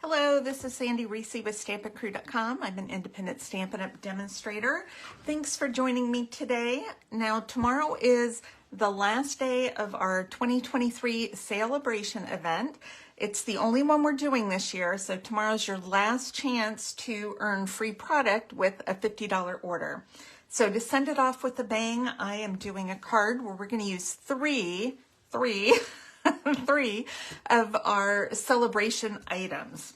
Hello, this is Sandy Reese with StampinCrew.com. I'm an independent Stampin' Up! Demonstrator. Thanks for joining me today. Now, tomorrow is the last day of our 2023 sale-a-bration event. It's the only one we're doing this year, so tomorrow's your last chance to earn free product with a $50 order. So to send it off with a bang, I am doing a card where we're going to use three of our celebration items.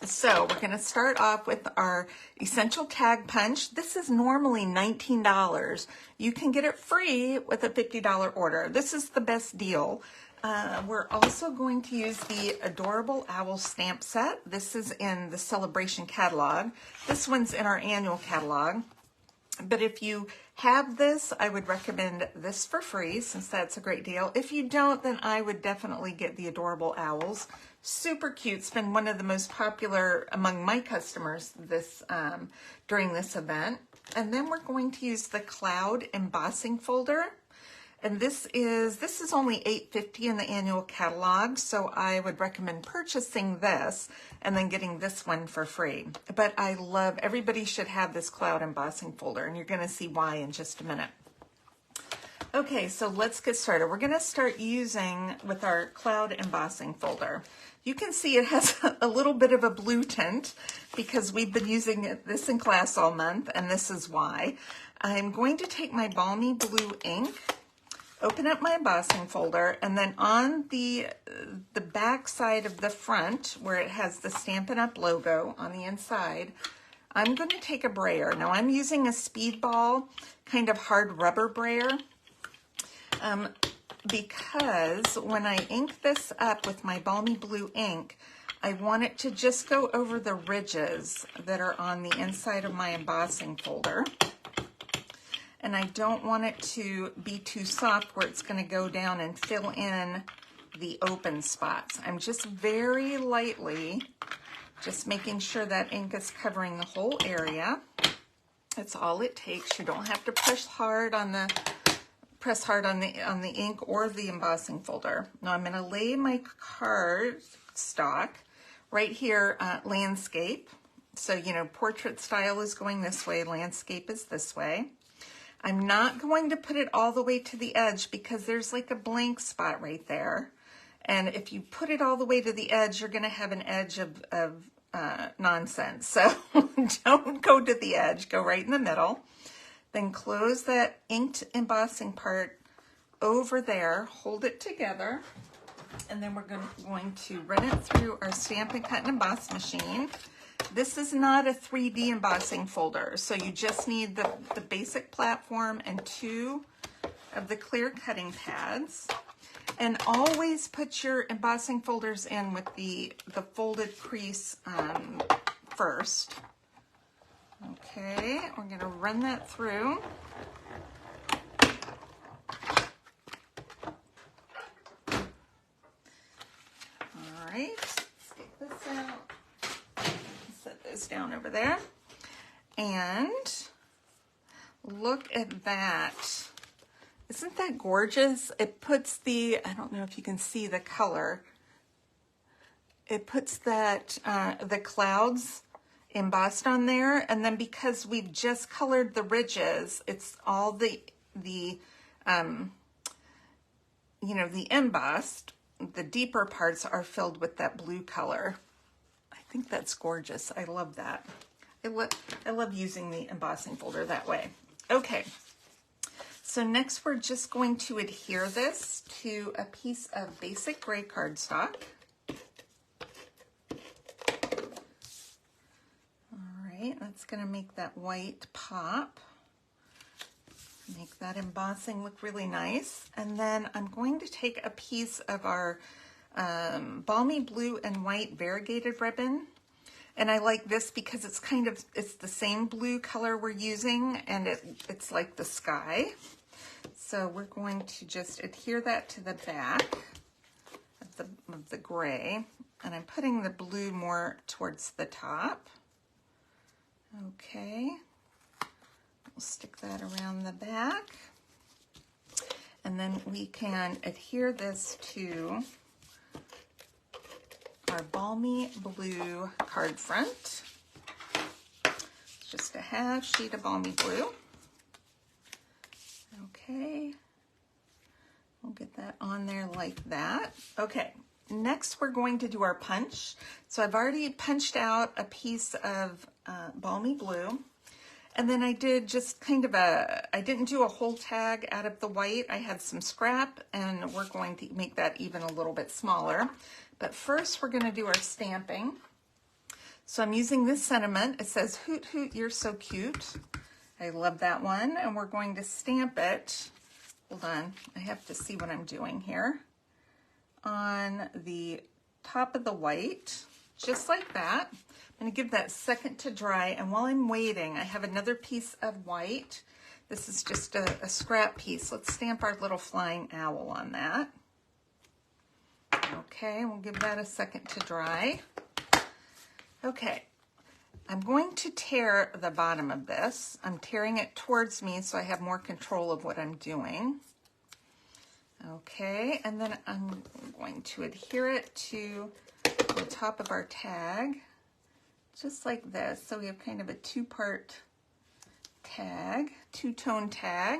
So we're going to start off with our essential tag punch. This is normally $19. You can get it free with a $50 order. This is the best deal. We're also going to use the Adorable Owl stamp set. This is in the Celebration catalog. This one's in our annual catalog. But if you have this, I would recommend this for free since that's a great deal. If you don't, then I would definitely get the Adorable Owls. Super cute. It's been one of the most popular among my customers during this event. And then we're going to use the Cloud embossing folder. And this is only $8.50 in the annual catalog, so I would recommend purchasing this and then getting this one for free. But I love, everybody should have this Cloud embossing folder, and you're going to see why in just a minute. Okay, so let's get started. We're going to start using with our Cloud embossing folder. You can see it has a little bit of a blue tint because we've been using this in class all month, and this is why. I'm going to take my Balmy Blue ink, open up my embossing folder, and then on the back side of the front where it has the Stampin' Up! Logo on the inside, I'm going to take a brayer. Now I'm using a Speedball kind of hard rubber brayer because when I ink this up with my Balmy Blue ink, I want it to just go over the ridges that are on the inside of my embossing folder. And I don't want it to be too soft where it's going to go down and fill in the open spots. I'm just very lightly just making sure that ink is covering the whole area. That's all it takes. You don't have to press hard on the ink or the embossing folder. Now I'm going to lay my card stock right here, landscape. So, you know, portrait style is going this way, landscape is this way. I'm not going to put it all the way to the edge because there's like a blank spot right there. And if you put it all the way to the edge, you're going to have an edge of nonsense. So don't go to the edge, go right in the middle. Then close that inked embossing part over there, hold it together, and then we're going to run it through our Stampin' Cut and Emboss machine. This is not a 3D embossing folder, so you just need the basic platform and 2 of the clear cutting pads. And always put your embossing folders in with the folded crease first. Okay, we're going to run that through. All right, let's get this out. Set those down over there. And look at that. Isn't that gorgeous? It puts I don't know if you can see the color. It puts that, the clouds embossed on there. And then because we've just colored the ridges, it's all the embossed, the deeper parts are filled with that blue color. I think that's gorgeous. I love that. I love using the embossing folder that way. Okay, so next we're just going to adhere this to a piece of basic gray cardstock. All right, that's going to make that white pop. Make that embossing look really nice. And then I'm going to take a piece of our Balmy Blue and White variegated ribbon. And I like this because it's the same blue color we're using, and it's like the sky. So we're going to just adhere that to the back of the gray. And I'm putting the blue more towards the top. Okay. We'll stick that around the back. And then we can adhere this to our Balmy Blue card front. It's just a half sheet of Balmy Blue. Okay, we'll get that on there like that. Okay, next we're going to do our punch. So I've already punched out a piece of Balmy Blue. And then I did just kind of I didn't do a whole tag out of the white. I had some scrap, and we're going to make that even a little bit smaller. But first we're going to do our stamping. So I'm using this sentiment. It says, "Hoot hoot, you're so cute." I love that one. And we're going to stamp it. Hold on, I have to see what I'm doing here. On the top of the white, just like that. I'm going to give that a second to dry, and while I'm waiting, I have another piece of white. This is just a scrap piece. Let's stamp our little flying owl on that. Okay, we'll give that a second to dry. Okay, I'm going to tear the bottom of this. I'm tearing it towards me so I have more control of what I'm doing. Okay, and then I'm going to adhere it to the top of our tag. Just like this. So we have kind of a two-part tag, two-tone tag.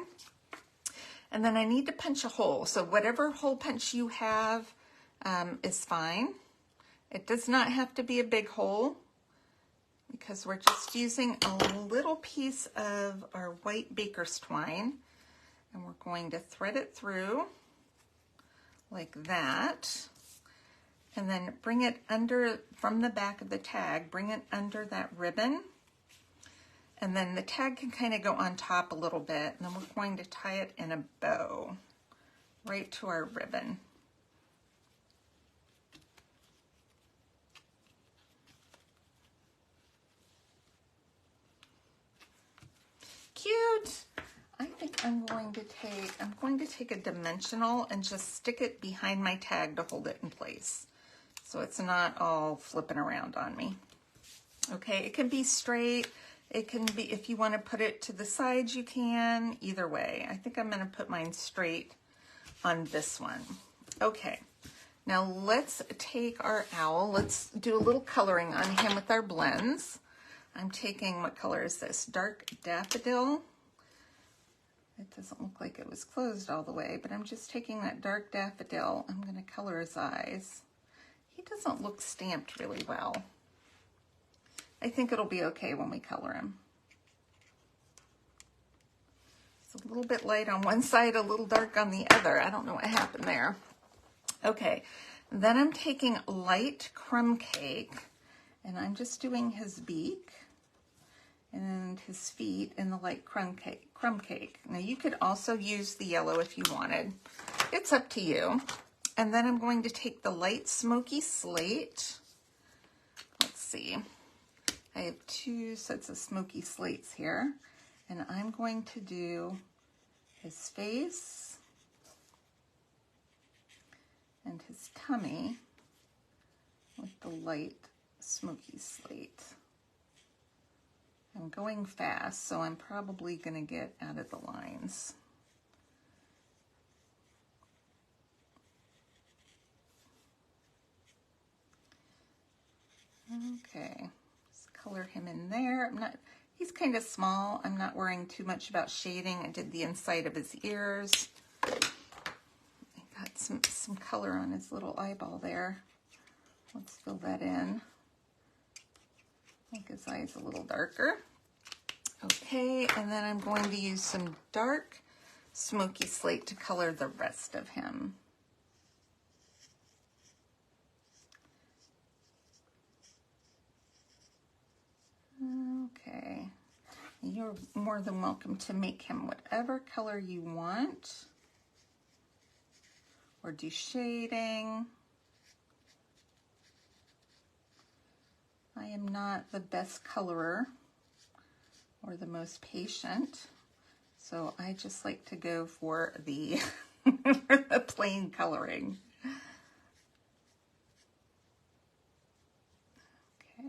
And then I need to punch a hole. So whatever hole punch you have is fine. It does not have to be a big hole because we're just using a little piece of our white baker's twine. And we're going to thread it through like that. And then bring it under, from the back of the tag, bring it under that ribbon. And then the tag can kind of go on top a little bit. And then we're going to tie it in a bow right to our ribbon. Cute! I think I'm going to take a dimensional and just stick it behind my tag to hold it in place, so it's not all flipping around on me. Okay, it can be straight. It can be, if you want to put it to the sides, you can. Either way, I think I'm going to put mine straight on this one. Okay, now let's take our owl. Let's do a little coloring on him with our blends. I'm taking, what color is this? Dark Daffodil. It doesn't look like it was closed all the way, but I'm just taking that Dark Daffodil. I'm going to color his eyes. He doesn't look stamped really well. I think it'll be okay when we color him. It's a little bit light on one side, a little dark on the other. I don't know what happened there. Okay, then I'm taking light crumb cake, and I'm just doing his beak and his feet in the light crumb cake. Now you could also use the yellow if you wanted. It's up to you. And then I'm going to take the light smoky slate. Let's see. I have two sets of smoky slates here. And I'm going to do his face and his tummy with the light smoky slate. I'm going fast, so I'm probably going to get out of the lines. Okay, let's color him in there. He's kind of small. I'm not worrying too much about shading. I did the inside of his ears. I got some color on his little eyeball there. Let's fill that in. Make his eyes a little darker. Okay, and then I'm going to use some dark smoky slate to color the rest of him. Okay, you're more than welcome to make him whatever color you want, or do shading. I am not the best colorer or the most patient, so I just like to go for the, the plain coloring. Okay.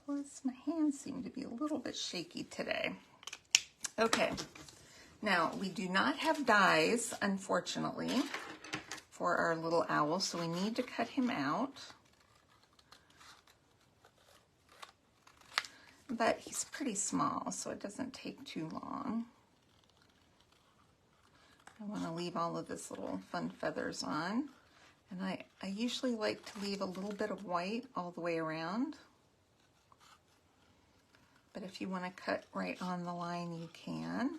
Plus, my hands seem to be a little bit shaky today. Okay, now we do not have dies, unfortunately. for our little owl, so we need to cut him out. But he's pretty small, so it doesn't take too long. I want to leave all of this little fun feathers on. And I usually like to leave a little bit of white all the way around. But if you want to cut right on the line, you can.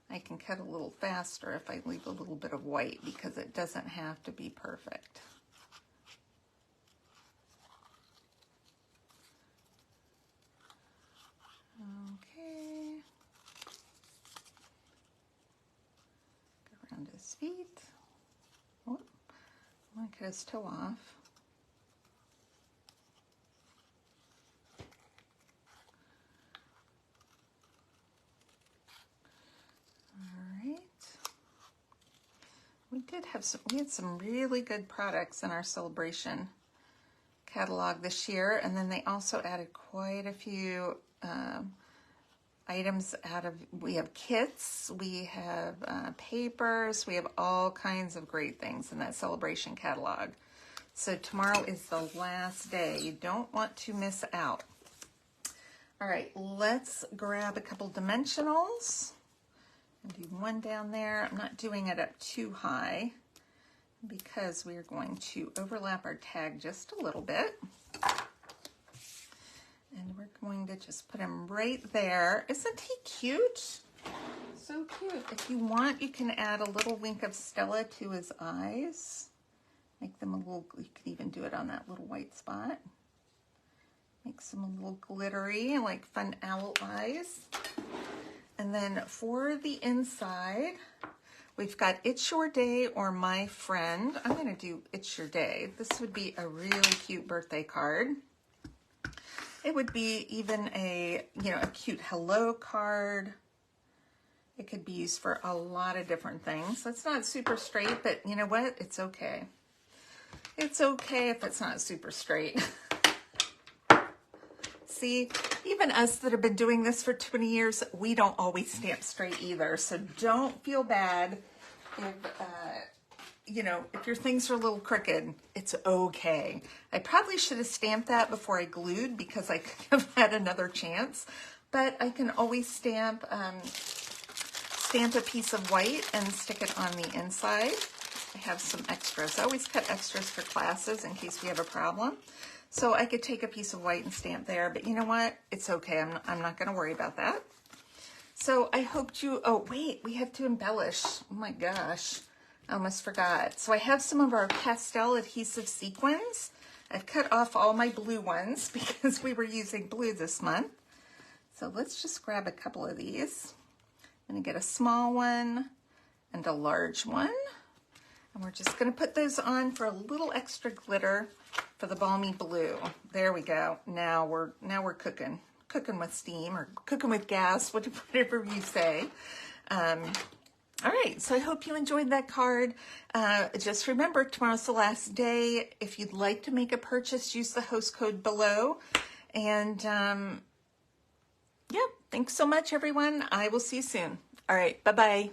I can cut a little faster if I leave a little bit of white because it doesn't have to be perfect. Okay. Go around his feet. Oh, I want to cut his toe off. We had some really good products in our celebration catalog this year, and then they also added quite a few items we have kits, we have papers, we have all kinds of great things in that celebration catalog. So tomorrow is the last day. You don't want to miss out. All right, let's grab a couple dimensionals. Do one down there. I'm not doing it up too high because we are going to overlap our tag just a little bit. And we're going to just put him right there. Isn't he cute? So cute. If you want, you can add a little wink of Stella to his eyes. Make them a little, you can even do it on that little white spot. Makes them a little glittery, like fun owl eyes. And then for the inside, we've got It's Your Day or My Friend. I'm going to do It's Your Day. This would be a really cute birthday card. It would be even a cute hello card. It could be used for a lot of different things. It's not super straight, but you know what? It's okay. It's okay if it's not super straight. See, even us that have been doing this for 20 years, we don't always stamp straight either. So don't feel bad if your things are a little crooked. It's okay. I probably should have stamped that before I glued because I could have had another chance. But I can always stamp a piece of white and stick it on the inside. I have some extras. I always cut extras for classes in case we have a problem. So I could take a piece of white and stamp there, but you know what? It's okay. I'm not going to worry about that. So I hope you, oh wait, we have to embellish. Oh my gosh, I almost forgot. So I have some of our pastel adhesive sequins. I've cut off all my blue ones because we were using blue this month. So let's just grab a couple of these. I'm going to get a small one and a large one. And we're just going to put those on for a little extra glitter for the balmy blue. There we go. Now we're cooking with steam or cooking with gas, whatever you say. All right, so I hope you enjoyed that card. Just remember, tomorrow's the last day. If you'd like to make a purchase, use the host code below. And yeah, thanks so much, everyone. I will see you soon. All right, bye-bye.